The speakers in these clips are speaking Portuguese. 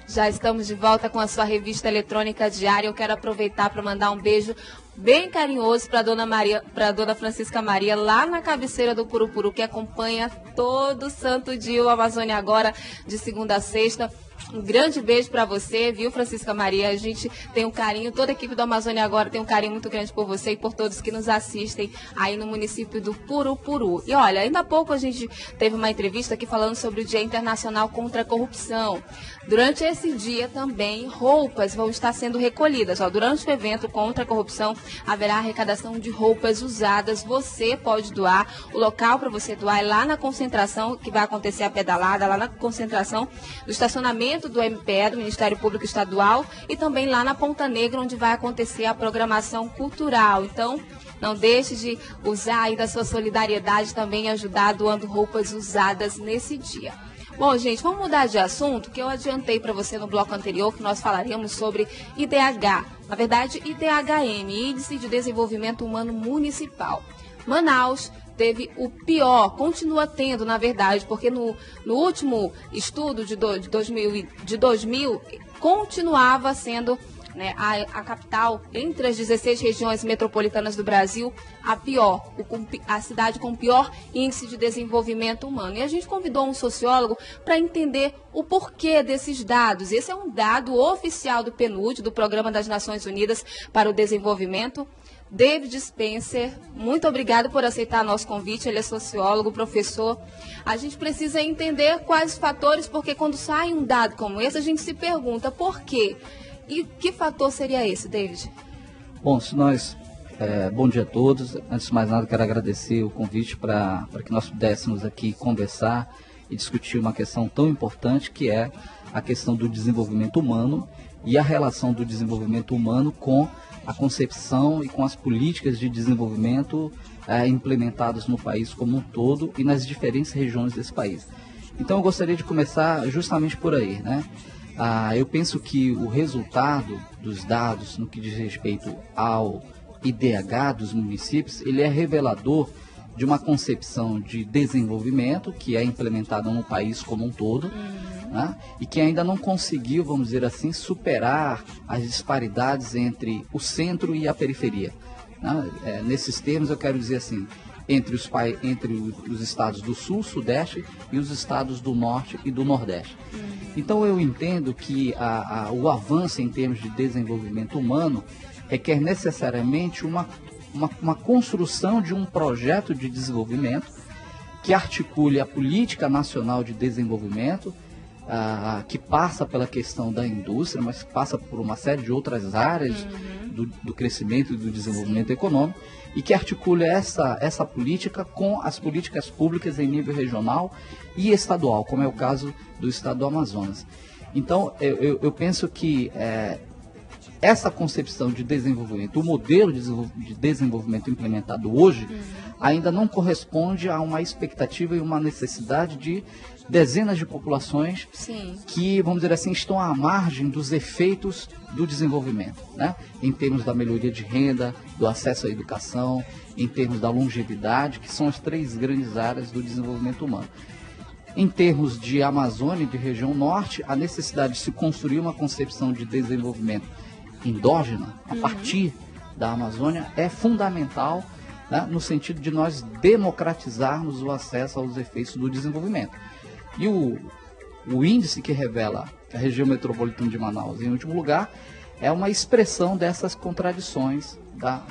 Já estamos de volta com a sua revista eletrônica diária. Eu quero aproveitar para mandar um beijo bem carinhoso para dona Francisca Maria, lá na cabeceira do Purupuru, que acompanha todo santo dia o Amazônia Agora, de segunda a sexta. Um grande beijo para você, viu, Francisca Maria? A gente tem um carinho, toda a equipe do Amazônia Agora tem um carinho muito grande por você e por todos que nos assistem aí no município do Purupuru. E olha, ainda há pouco a gente teve uma entrevista aqui falando sobre o Dia Internacional contra a Corrupção. Durante esse dia também, roupas vão estar sendo recolhidas. Durante o evento contra a corrupção, haverá arrecadação de roupas usadas. Você pode doar. O local para você doar é lá na concentração, que vai acontecer a pedalada, lá na concentração do estacionamento do MPE, do Ministério Público Estadual, e também lá na Ponta Negra, onde vai acontecer a programação cultural. Então, não deixe de usar aí da sua solidariedade também e ajudar doando roupas usadas nesse dia. Bom, gente, vamos mudar de assunto, que eu adiantei para você no bloco anterior que nós falaríamos sobre IDH. Na verdade, IDHM, Índice de Desenvolvimento Humano Municipal. Manaus teve o pior, continua tendo, na verdade, porque no último estudo de 2000 continuava sendo, né, a capital, entre as 16 regiões metropolitanas do Brasil, a pior, a cidade com o pior índice de desenvolvimento humano. E a gente convidou um sociólogo para entender o porquê desses dados. Esse é um dado oficial do PNUD, do Programa das Nações Unidas para o Desenvolvimento. David Spencer, muito obrigado por aceitar nosso convite. Ele é sociólogo, professor. A gente precisa entender quais os fatores, porque quando sai um dado como esse, a gente se pergunta por quê. E que fator seria esse, David? Bom, bom dia a todos. Antes de mais nada, quero agradecer o convite para que nós pudéssemos aqui conversar e discutir uma questão tão importante, que é a questão do desenvolvimento humano e a relação do desenvolvimento humano com a concepção e com as políticas de desenvolvimento implementadas no país como um todo e nas diferentes regiões desse país. Então eu gostaria de começar justamente por aí, né? Eu penso que o resultado dos dados no que diz respeito ao IDH dos municípios, ele é revelador de uma concepção de desenvolvimento que é implementada no país como um todo, né? E que ainda não conseguiu, vamos dizer assim, superar as disparidades entre o centro e a periferia, né? Nesses termos eu quero dizer assim, entre os estados do Sul, Sudeste e os estados do Norte e do Nordeste. Então eu entendo que o avanço em termos de desenvolvimento humano requer necessariamente uma construção de um projeto de desenvolvimento que articule a política nacional de desenvolvimento, que passa pela questão da indústria, mas que passa por uma série de outras áreas do crescimento e do desenvolvimento econômico, e que articule essa política com as políticas públicas em nível regional e estadual, como é o caso do estado do Amazonas. Então, eu penso que essa concepção de desenvolvimento, o modelo de desenvolvimento implementado hoje, ainda não corresponde a uma expectativa e uma necessidade de dezenas de populações que, vamos dizer assim, estão à margem dos efeitos do desenvolvimento, né? Em termos da melhoria de renda, do acesso à educação, em termos da longevidade, que são as três grandes áreas do desenvolvimento humano. Em termos de Amazônia e de região norte, a necessidade de se construir uma concepção de desenvolvimento endógena, a partir da Amazônia, é fundamental, né, no sentido de nós democratizarmos o acesso aos efeitos do desenvolvimento. E o índice que revela a região metropolitana de Manaus, em último lugar, é uma expressão dessas contradições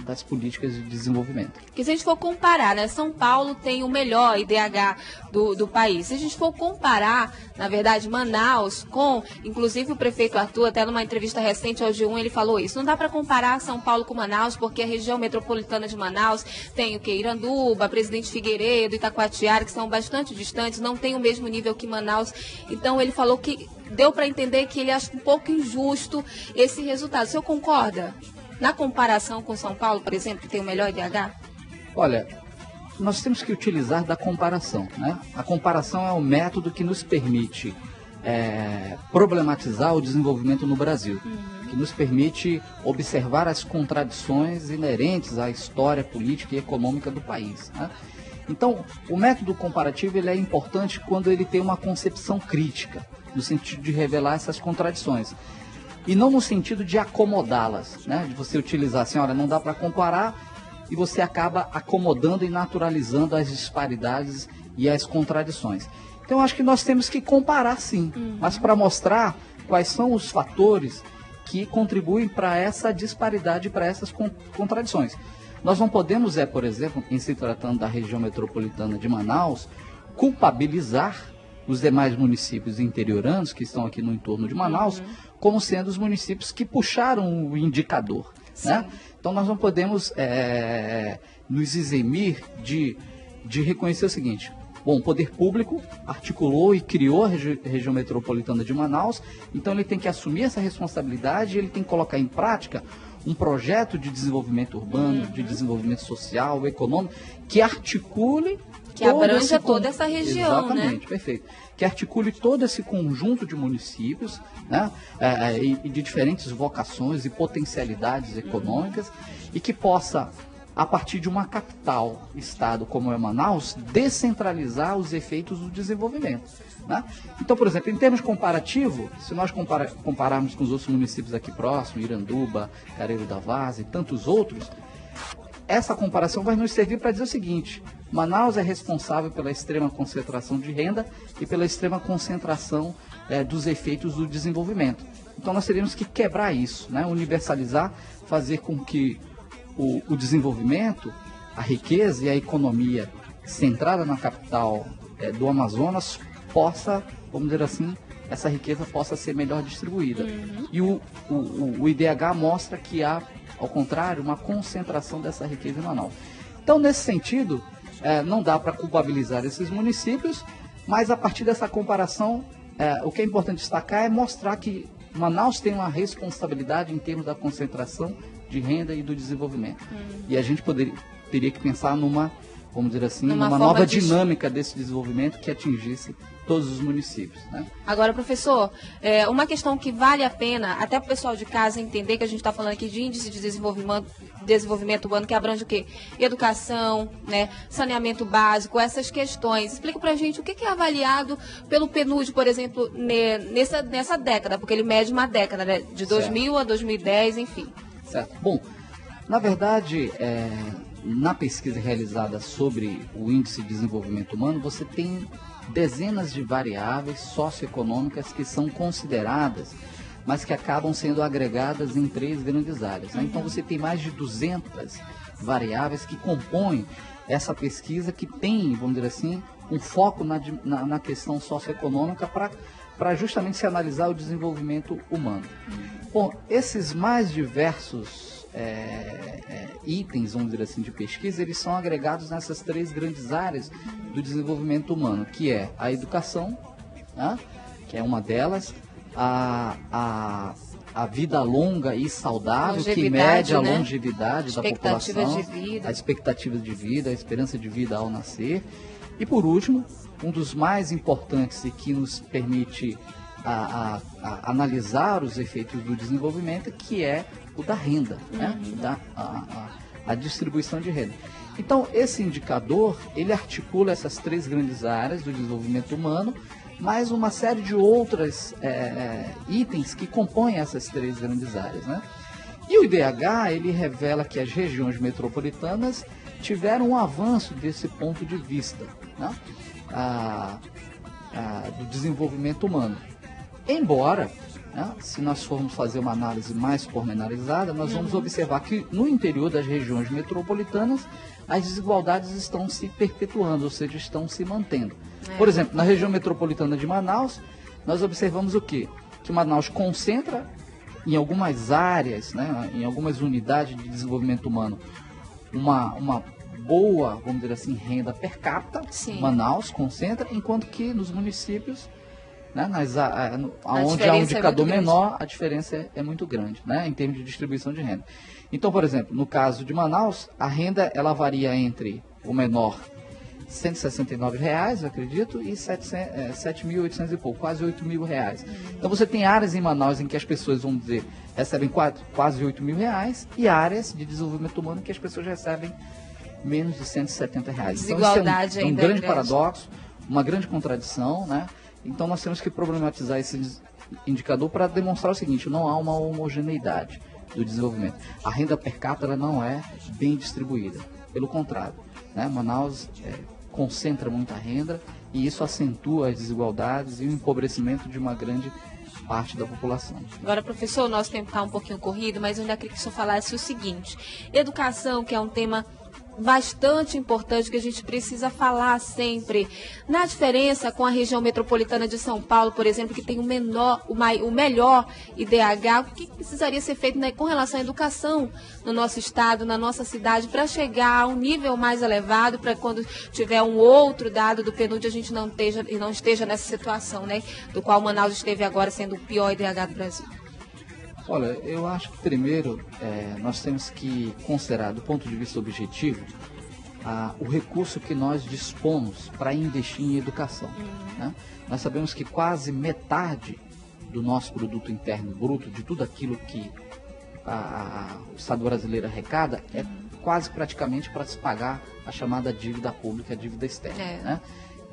das políticas de desenvolvimento. Porque se a gente for comparar, né, São Paulo tem o melhor IDH do país. Se a gente for comparar, na verdade, Manaus com, inclusive o prefeito Arthur, até numa entrevista recente ao G1, ele falou isso. Não dá para comparar São Paulo com Manaus, porque a região metropolitana de Manaus tem o que? Iranduba, Presidente Figueiredo, Itacoatiara, que são bastante distantes, não tem o mesmo nível que Manaus. Então ele falou que deu para entender que ele acha um pouco injusto esse resultado. O senhor concorda? Na comparação com São Paulo, por exemplo, que tem o melhor IDH? Olha, nós temos que utilizar da comparação, né? A comparação é o método que nos permite problematizar o desenvolvimento no Brasil. que nos permite observar as contradições inerentes à história política e econômica do país, né? Então, o método comparativo ele é importante quando ele tem uma concepção crítica, no sentido de revelar essas contradições. E não no sentido de acomodá-las, né? De você utilizar assim, olha, não dá para comparar, e você acaba acomodando e naturalizando as disparidades e as contradições. Então, eu acho que nós temos que comparar sim, mas para mostrar quais são os fatores que contribuem para essa disparidade, para essas contradições. Nós não podemos, por exemplo, em se tratando da região metropolitana de Manaus, culpabilizar os demais municípios interioranos que estão aqui no entorno de Manaus como sendo os municípios que puxaram o indicador, né? Então nós não podemos nos eximir de reconhecer o seguinte: bom, o poder público articulou e criou a região metropolitana de Manaus, então ele tem que assumir essa responsabilidade, ele tem que colocar em prática um projeto de desenvolvimento urbano, de desenvolvimento social, econômico, que articule... Que abranja toda essa região, exatamente, né? Perfeito. Que articule todo esse conjunto de municípios, né? E de diferentes vocações e potencialidades econômicas, e que possa, a partir de uma capital, estado como é Manaus, descentralizar os efeitos do desenvolvimento, né? Então, por exemplo, em termos comparativos, se nós compararmos com os outros municípios aqui próximos, Iranduba, Careiro da Várzea e tantos outros, essa comparação vai nos servir para dizer o seguinte: Manaus é responsável pela extrema concentração de renda e pela extrema concentração dos efeitos do desenvolvimento. Então nós teríamos que quebrar isso, né? Universalizar, fazer com que o desenvolvimento, a riqueza e a economia centrada na capital do Amazonas possa, vamos dizer assim, essa riqueza possa ser melhor distribuída. E o IDH mostra que há, ao contrário, uma concentração dessa riqueza em Manaus. Então, nesse sentido, não dá para culpabilizar esses municípios, mas a partir dessa comparação, o que é importante destacar é mostrar que Manaus tem uma responsabilidade em termos da concentração de renda e do desenvolvimento. E a gente teria que pensar numa, vamos dizer assim, numa nova dinâmica desse desenvolvimento que atingisse todos os municípios, né? Agora, professor, uma questão que vale a pena, até para o pessoal de casa entender que a gente está falando aqui de índice de desenvolvimento urbano, que abrange o quê? Educação, né? Saneamento básico, essas questões. Explica para a gente o que é avaliado pelo PNUD, por exemplo, nessa década, porque ele mede uma década, né? De 2000 a 2010, enfim. Certo. Bom, na verdade, na pesquisa realizada sobre o índice de desenvolvimento humano, você tem dezenas de variáveis socioeconômicas que são consideradas, mas que acabam sendo agregadas em 3 grandes áreas, né? Então você tem mais de 200 variáveis que compõem essa pesquisa, que tem, vamos dizer assim, um foco na questão socioeconômica para justamente se analisar o desenvolvimento humano. Bom, esses mais diversos itens, vamos dizer assim, de pesquisa, eles são agregados nessas 3 grandes áreas do desenvolvimento humano, que é a educação, né? Que é uma delas, a vida longa e saudável, que mede a longevidade da população, a expectativa de vida, a esperança de vida ao nascer. E por último, um dos mais importantes e que nos permite analisar os efeitos do desenvolvimento, que é o da renda, né? A distribuição de renda. Então, esse indicador, ele articula essas 3 grandes áreas do desenvolvimento humano, mais uma série de outras itens que compõem essas 3 grandes áreas, né? E o IDH, ele revela que as regiões metropolitanas tiveram um avanço desse ponto de vista, né? Do desenvolvimento humano. Embora, né, se nós formos fazer uma análise mais pormenorizada, nós vamos observar que no interior das regiões metropolitanas as desigualdades estão se perpetuando, ou seja, estão se mantendo. Por exemplo, na região metropolitana de Manaus, nós observamos o quê? Que Manaus concentra em algumas áreas, né, em algumas unidades de desenvolvimento humano, uma boa, vamos dizer assim, renda per capita. Sim. Manaus concentra, enquanto que nos municípios, né, onde há um indicador menor, a diferença é muito grande, né, em termos de distribuição de renda. Então, por exemplo, no caso de Manaus, a renda ela varia entre o menor R$169, eu acredito, e 7.800 e pouco, quase R$8.000. Então você tem áreas em Manaus em que as pessoas, vamos dizer, recebem quase R$8.000 e áreas de desenvolvimento humano que as pessoas recebem menos de R$170. Desigualdade então, ainda é um grande paradoxo, uma grande contradição, né? Então nós temos que problematizar esse indicador para demonstrar o seguinte: não há uma homogeneidade do desenvolvimento. A renda per capita ela não é bem distribuída, pelo contrário, né? Manaus concentra muita renda e isso acentua as desigualdades e o empobrecimento de uma grande parte da população. Agora, professor, o nosso tempo está um pouquinho corrido, mas eu ainda queria que o senhor falasse o seguinte: educação, que é um tema bastante importante que a gente precisa falar sempre. Na diferença com a região metropolitana de São Paulo, por exemplo, que tem o melhor IDH, o que precisaria ser feito, né, com relação à educação no nosso estado, na nossa cidade, para chegar a um nível mais elevado, para quando tiver um outro dado do PNUD a gente não esteja nessa situação, né, do qual Manaus esteve agora sendo o pior IDH do Brasil? Olha, eu acho que primeiro nós temos que considerar, do ponto de vista objetivo, o recurso que nós dispomos para investir em educação. Né? Nós sabemos que quase metade do nosso produto interno bruto, de tudo aquilo que o Estado brasileiro arrecada, é quase praticamente para se pagar a chamada dívida pública, a dívida externa. Né?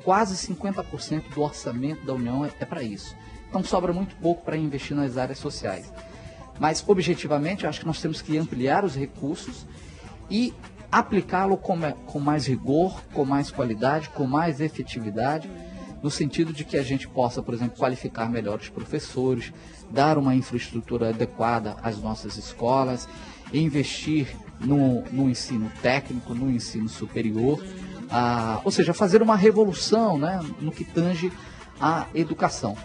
Quase 50% do orçamento da União é para isso. Então sobra muito pouco para investir nas áreas sociais. Mas, objetivamente, eu acho que nós temos que ampliar os recursos e aplicá-lo com mais rigor, com mais qualidade, com mais efetividade, no sentido de que a gente possa, por exemplo, qualificar melhor os professores, dar uma infraestrutura adequada às nossas escolas, investir no ensino técnico, no ensino superior, ou seja, fazer uma revolução, né, no que tange à educação.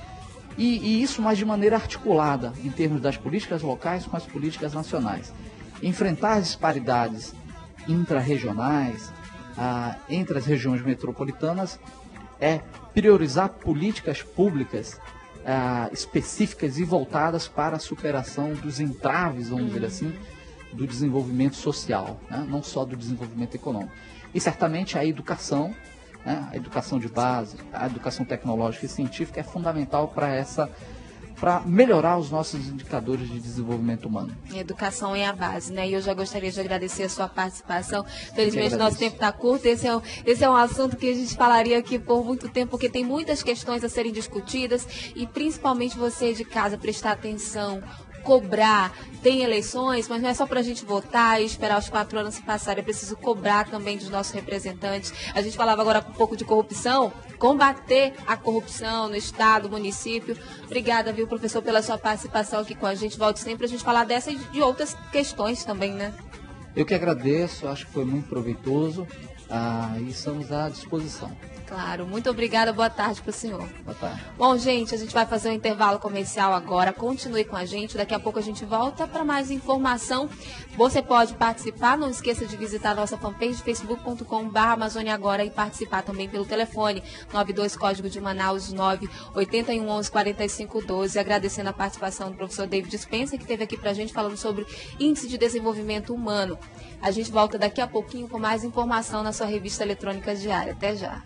E isso mais de maneira articulada, em termos das políticas locais com as políticas nacionais. Enfrentar as disparidades intra-regionais, entre as regiões metropolitanas, é priorizar políticas públicas específicas e voltadas para a superação dos entraves, vamos dizer assim, do desenvolvimento social, né? Não só do desenvolvimento econômico. E certamente a educação, né? A educação de base, a educação tecnológica e científica é fundamental para melhorar os nossos indicadores de desenvolvimento humano. A educação é a base, né? E eu já gostaria de agradecer a sua participação. Felizmente, nosso tempo está curto. Esse é um assunto que a gente falaria aqui por muito tempo, porque tem muitas questões a serem discutidas e principalmente você de casa prestar atenção, cobrar. Tem eleições, mas não é só para a gente votar e esperar os 4 anos se passarem, é preciso cobrar também dos nossos representantes. A gente falava agora um pouco de corrupção, combater a corrupção no estado, município. Obrigada, viu, professor, pela sua participação aqui com a gente. Volte sempre para a gente falar dessa e de outras questões também, né? Eu que agradeço, acho que foi muito proveitoso e estamos à disposição. Claro, muito obrigada, boa tarde para o senhor. Boa tarde. Bom, gente, a gente vai fazer um intervalo comercial agora, continue com a gente, daqui a pouco a gente volta para mais informação. Você pode participar, não esqueça de visitar a nossa fanpage facebook.com/Amazônia Agora e participar também pelo telefone 92 código de Manaus 981 11 45 12. Agradecendo a participação do professor David Spencer, que esteve aqui para a gente falando sobre índice de desenvolvimento humano. A gente volta daqui a pouquinho com mais informação na sua revista eletrônica diária. Até já.